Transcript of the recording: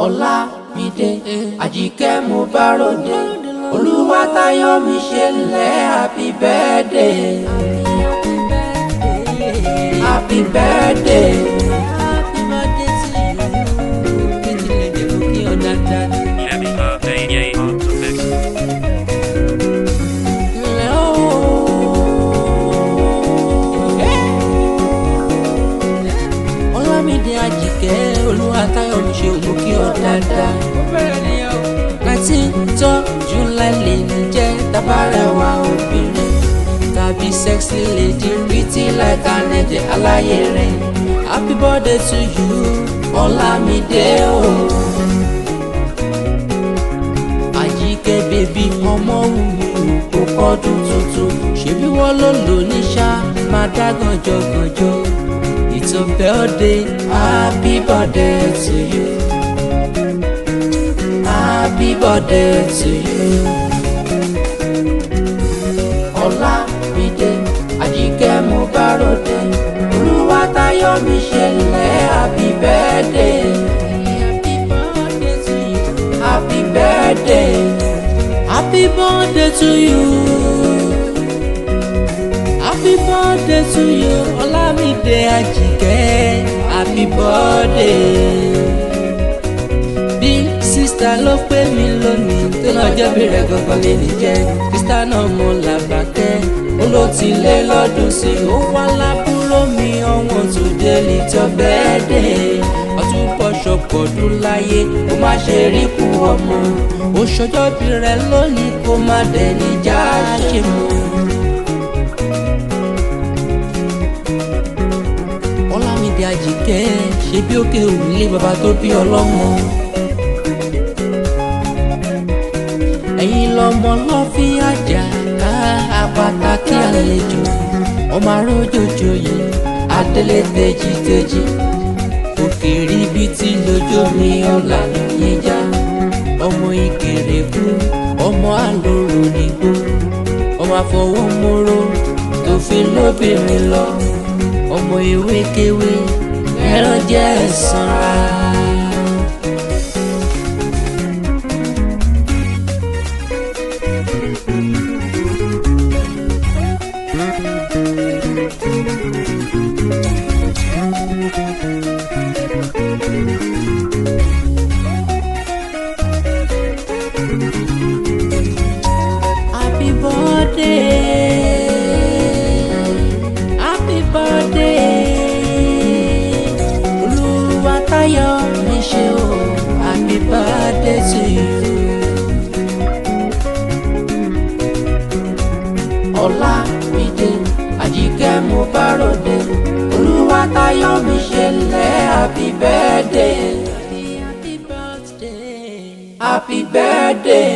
Olamide Àjíkẹ́ mo bá ròde Olúwatáyọ̀ mi ṣe lẹ́ happy birthday happy birthday happy birthday to you yemiadeiye on the mix. Olamide Àjíkẹ́ Olúwatáyọ̀ mi ṣe òkè ọ̀dàdà 19th July lè jẹ́ tabarẹwà obìnrin tàbí sexy lady pretty like anẹ́jẹ̀ aláyé rẹ̀. Happy birthday to you Olamide o. Àjíkẹ́ bèbí ọmọ wù mí o kọ́dún tuntun ṣebí wọ́n ló lò ní ṣá máa dá gànjọ́gànjọ́. It's your birthday, happy birthday to you. Happy birthday to you. Olamide Àjíkẹ́ mo bá ròde Olúwatáyọ̀ mi ṣe lẹ́ happy birthday. Happy birthday to you. Happy birthday. Happy birthday to you. Happy birthday to you Olamide Àjíkẹ́. Happy birthday. Big sister ló pè mí lónìí tó lọ́jọ́ bí rẹ̀ gangan lè ní jẹ́. Krista náà mo làbàkẹ́ ó ló ti lé lọ́dún sí i. Ó wá lábúrò mi ọ̀wọ́n tó dé little birthday. Ọtúnpọ̀ ṣọpọ̀dún láyé kó má ṣe rí kú ọmọ. Ó ṣọjọ́ bí rẹ̀ lónìí kó má dẹ̀ níjà ṣe mọ́. Olamide Àjíkẹ́ ṣe bí òkè òrùlé bàbá tó bí ọlọ́mọ. Ẹ̀yin lọmọ lọ́ fi àjà ká apàtàkì àlejò. Ọmọ arójòjò yìí adélé tejiteji. Òkèrè ibi tí lójó mi ọ̀la lóyìn já. Ọmọ ìkèrè kú ọmọ àlòrò nígbó. Ọmọ àfọwọ́mọ́rọ́ tó fi lóbìnrin lọ. Ọmọ ewékewé ẹran jẹ́ ẹ̀sánra. Happy birthday. Happy birthday. Olúwatáyọ̀ mi ṣe o. Happy birthday to you. Olamide Àjíkẹ́ mo bá ròde Olúwatáyọ̀ mi ṣe lẹ́ happy birthday. Happy birthday. Happy birthday.